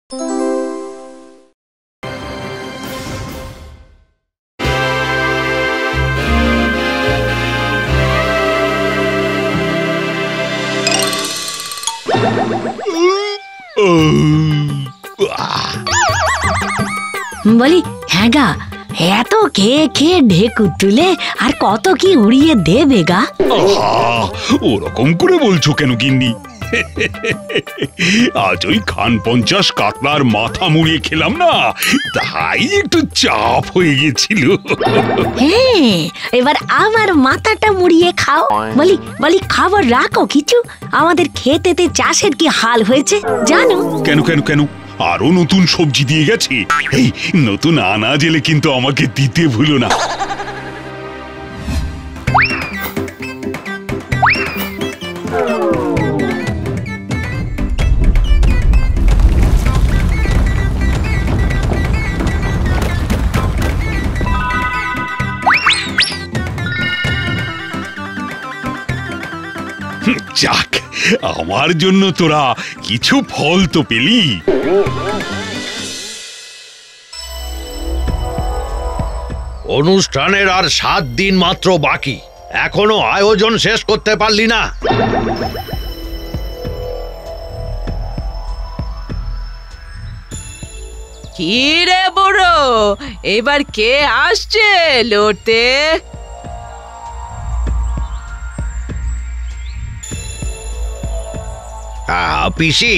বলি হ্যাঁ গা, এত খেয়ে খেয়ে ঢেকুর তুলে আর কত কি উড়িয়ে দেবে গা। ওরকম করে বলছো কেন গিন্নি? আজ ওই খান 50 কাতলার মাথা মুড়িয়ে খেলাম না, তাই একটু চাপ হয়ে গেছিল। হ্যাঁ, এবার আমার মাথাটা মুড়িয়ে খাও। বলি বলি খাবার রাখো কিছু, আমাদের খেতেতে চাষের কি হাল হয়েছে জানো? কেন কেন কেন, আরো নতুন সবজি দিয়ে গেছে। এই নতুন আনাজ এলে কিন্তু আমাকে দিতে ভুলো না। যাক, আমার জন্য তোরা কিছু ফল তো পেলি। অনুষ্ঠানের আর 7 দিন মাত্র বাকি, এখনো আয়োজন শেষ করতে পারলি না? কি রে বুড়ো, এবার কে আসছে লড়তে? পিসি,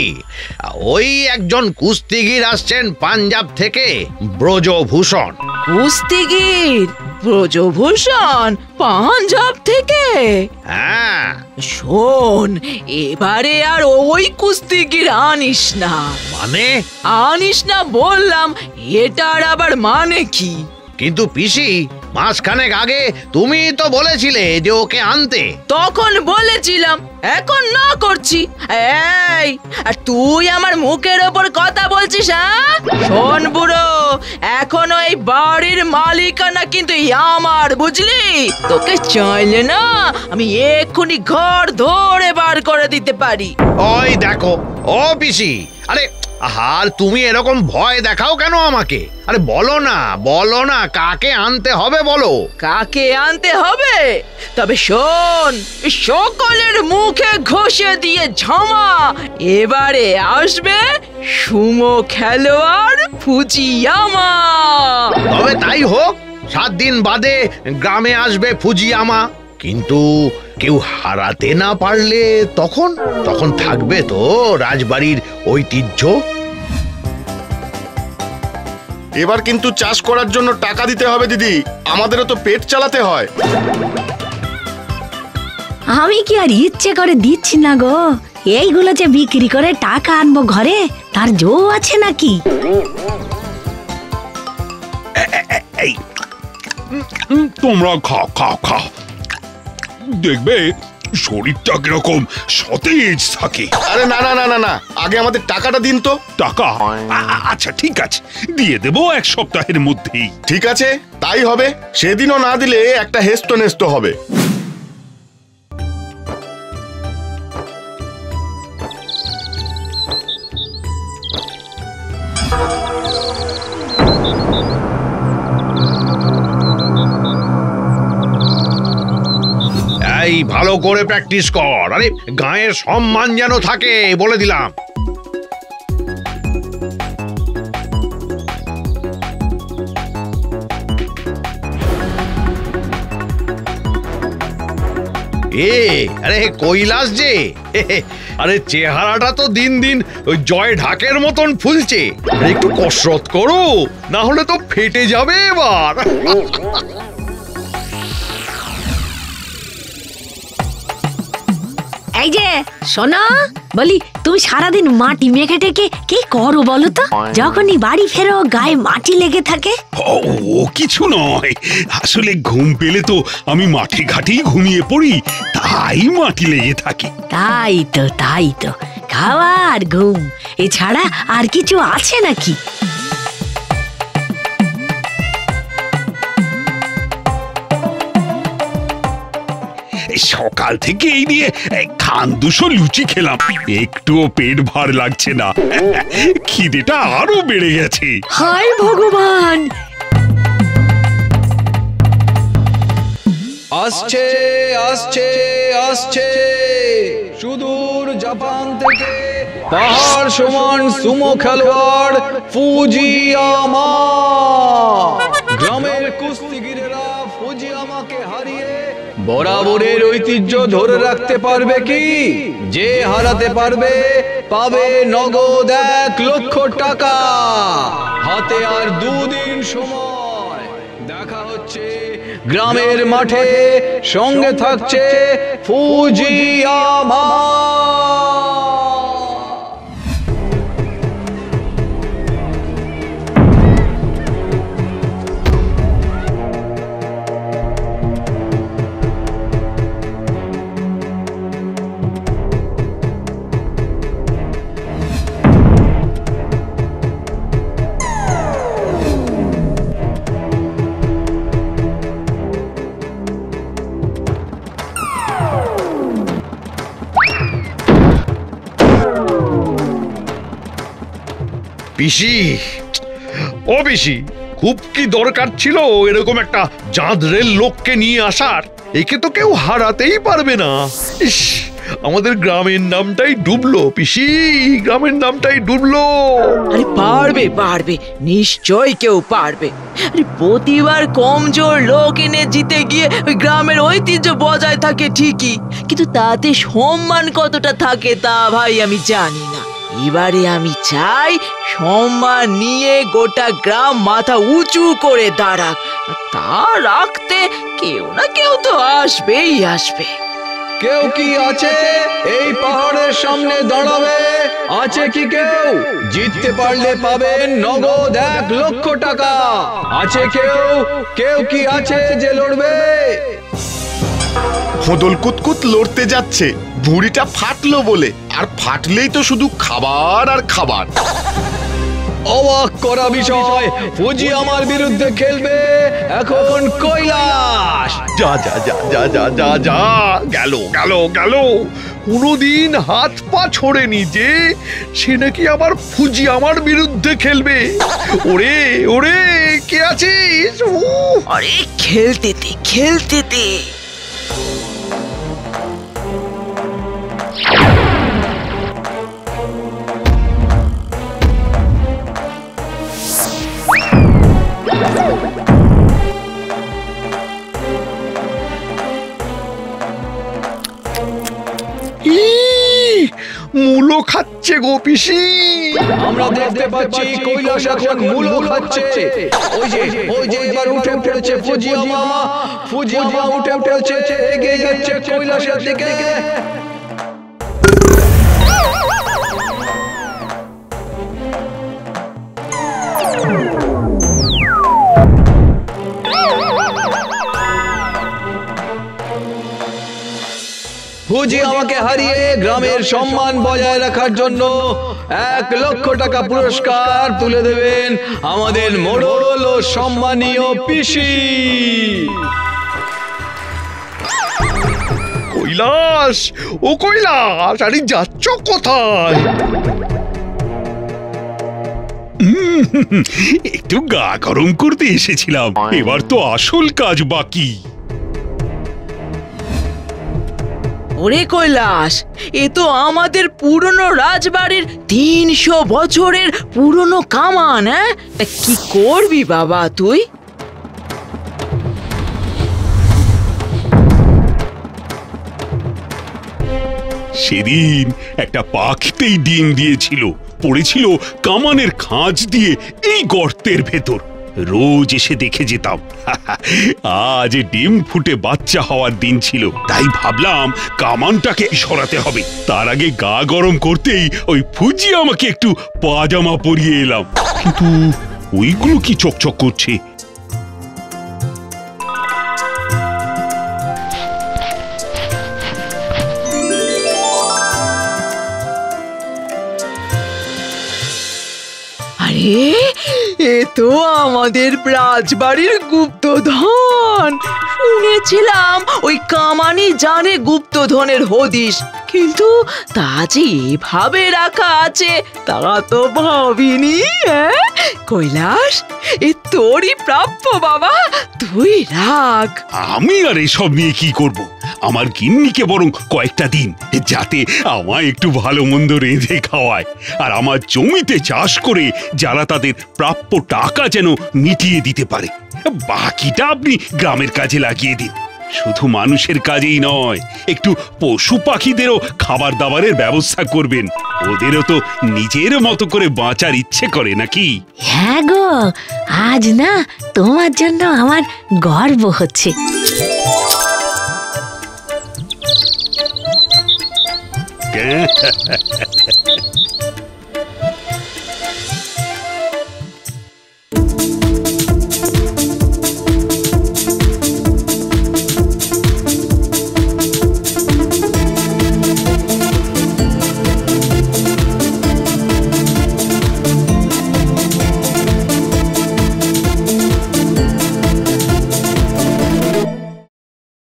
ওই একজন কুস্তিগির আসছেন পাঞ্জাব থেকে, ব্রজভূষণ। কুস্তিগির ব্রজভূষণ পাঞ্জাব থেকে? হ্যাঁ। শোন, এবারে আর ওই কুস্তিগির আনিস না। মানে? আনিস না বললাম, এটার আবার মানে কি? কিন্তু পিসি, মাসখানেক আগে তুমি তো বলেছিলে যে ওকে আনতে। তখন বলেছিলাম, এখন না করছি। এই, আর তুই আমার মুখের ওপর কথা বলছিস? হ্যাঁ শোন বুড়ো, এখন ওই বাড়ির মালিকানা কিন্তু আমার, বুঝলি? তোকে চাইলে না আমি এক্ষুনি ঘর ধরে বার করে দিতে পারি। ওই দেখো ও পিসি, আরে আর তুমি এরকম ভয় দেখাও কেন আমাকে? আরে বলো না কাকে আনতে হবে, বলো কাকে আনতে হবে। তবে শোন, সকলের মুখে ঘষে দিয়ে ঝামা, এবারে আসবে সুমো খেলোয়াড় ফুজিয়ামা। তবে তাই হোক, 7 দিন বাদে গ্রামে আসবে ফুজিয়ামা। কিন্তু কেউ হারাতে না পারলে তখন থাকবে তো রাজবাড়ির ঐতিহ্য। এবার কিন্তু চাষ করার জন্য টাকা দিতে হবে দিদি, আমাদেরও তো পেট চালাতে হয়। আমি কি আর ইচ্ছে করে দিচ্ছি না গো, এইগুলো যে বিক্রি করে টাকা আনবো ঘরে, তার জো আছে নাকি? এই তোমরা খাও খাও খাও, দেখবে শরীরটা কিরকম সতেজ থাকে। আরে না না না না না, আগে আমাদের টাকাটা দিন তো। টাকা? আচ্ছা ঠিক আছে, দিয়ে দেবো 1 সপ্তাহের মধ্যেই। ঠিক আছে, তাই হবে। সেদিনও না দিলে একটা হেস্ত নেস্ত হবে। এই ভালো করে প্র্যাকটিস কর, আরে গায়ের সম্মান যেন থাকে, বলে দিলাম। আরে কৈলাস যে, আরে চেহারাটা তো দিন দিন ওই জয় ঢাকের মতন ফুলছে। একটু কসরত করো, না হলে তো ফেটে যাবে এবার। এই যে শোনো, বলি তুমি সারাদিন মাটি মেখে টেকে কি করো বলো তো? যখনই বাড়ি ফেরো গায়ে মাটি লেগে থাকে। ও কিছু নয়, আসলে ঘুম পেলে তো আমি মাঠে ঘাটেই ঘুমিয়ে পড়ি, তাই মাটি লেগে থাকে। তাই তো খাওয়া আর ঘুম, এছাড়া আর কিছু আছে নাকি? সকাল থেকে এই নিয়ে খান দুশো লুচি খেলাম, একটুও পেট ভার লাগছে না, খিদেটা আরো বেড়ে গেছে। হায় ভগবান! আসছে আসছে আসছে সুদূর জাপান থেকে পাহাড় সমান সুমো খেলোয়াড় ফুজিয়ামা। গ্রামের কুস্তিগিরেরা ফুজিয়ামাকে হারিয়ে বরাবরের ঐতিহ্য ধরে রাখতে পারবে কি? যে হারাতে পারবে পাবে নগদ 1 লক্ষ টাকা। হাতে আর 2 দিন সময়। দেখা হচ্ছে গ্রামের মাঠে, সঙ্গে থাকছে ফুজিয়ামা। পিসি, ও পিসি, খুব কি দরকার ছিল এরকম একটা জাঁদরের লোককে নিয়ে আসার? একে তো কেউ হারাতেই পারবে না। ইস, আমাদের গ্রামের নামটাই ডুবলো পিসি, গ্রামের নামটাই ডুবলো। আরে পারবে পারবে, নিশ্চয় কেউ পারবে। আরে প্রতিবার কমজোর লোক এনে জিতে গিয়ে ওই গ্রামের ঐতিহ্য বজায় থাকে ঠিকই, কিন্তু তাতে সম্মান কতটা থাকে তা ভাই আমি জানি না। এবারে আমি চাই সম্মান নিয়ে গোটা গ্রাম মাথা উঁচু করে দাঁড়াক, তা রাখতে কেউ না কেউ তো আসবেই আসবে। কেউ কি আছে এই পাহাড়ের সামনে দাঁড়াবে? আছে কি কেউ? জিততে পারলে পাবেন নগদ 1 লক্ষ টাকা। আছে কেউ? কেউ কি আছে যে লড়বে? হোদল কুতকুত লড়তে যাচ্ছে, ভুঁড়িটা ফাটলো বলে। আর ফাটলেই তো শুধু খাবার আর খাবার। অবাক করা বিষয়, ফুজিয়ামার বিরুদ্ধে খেলবে এখন কৈলাস। যা যা যা যা যা যা যা, গেল গেল গেল। কোনোদিন হাত পা ছোড়েনি যে সে নাকি আবার ফুজিয়ামার বিরুদ্ধে খেলবে। ওরে ওরে, কে আছিস? আরে খেলতে দে, খেলতে দে। মূলো খাচ্ছে গো পিসি। আমরা দেখতে পাচ্ছি কৈলাস এখন মূলো খাচ্ছে। ওই যে এবার উঠে পড়েছে ফুজিয়ামা। ফুজিয়ামা উঠে পড়েছে, এগিয়ে যাচ্ছে কৈলাসের দিকে। ফুজিয়ামাকে হারিয়ে গ্রামের সম্মান বজায় রাখার জন্য 1 লক্ষ টাকা পুরস্কার তুলে দেবেন আমাদের মোড়ল ও সম্মানীয় পিসি। কৈলাস, ও কৈলাস, আরে যাচ্ছ কোথায়? একটু গা গরম করতে এসেছিলাম, এবার তো আসল কাজ বাকি। ওরে কৈলাস, এ তো আমাদের পুরনো রাজবাড়ির 300 বছরের পুরনো কামান। হ্যাঁ, তা কি করবি বাবা তুই? সেদিন একটা পাখিতেই ডিম দিয়েছিল, পড়েছিল কামানের খাঁজ দিয়ে এই গর্তের ভেতর। রোজ এসে দেখে যেতাম। আজ ডিম ফুটে বাচ্চা হওয়ার দিন ছিল, তাই ভাবলাম কামানটাকে সরাতে হবে। তার আগে গা গরম করতেই ওই ফুজিয়ামাকে একটু পাজামা পরিয়ে এলাম, কিন্তু ওইগুলো কি চকচক করছে। আরে এ তো আমাদের রাজবাড়ির গুপ্তধন। শুনেছিলাম ওই কামানি জানে গুপ্তধনের হদিশ, কিন্তু তা যে এভাবে রাখা আছে তা তো ভাবিনি। কৈলাস, এ তোরই প্রাপ্য বাবা, তুই রাখ। আমি আর এসব নিয়ে কি করব? আমার গিন্নিকে বরং কয়েকটা দিন, যাতে আমায় একটু ভালো মন্দ রেঁধে খাওয়ায়, আর আমার জমিতে চাষ করে যারা তাদের প্রাপ্য টাকা যেন মিটিয়ে দিতে পারে। বাকিটা আপনি গ্রামের কাজে লাগিয়ে দিন। শুধু মানুষের কাজেই নয়, একটু পশু পাখিদেরও খাবার দাবারের ব্যবস্থা করবেন। ওদেরও তো নিজের মতো করে বাঁচার ইচ্ছে করে নাকি? হ্যাঁ গো, আজ না তোমার জন্য আমার গর্ব হচ্ছে।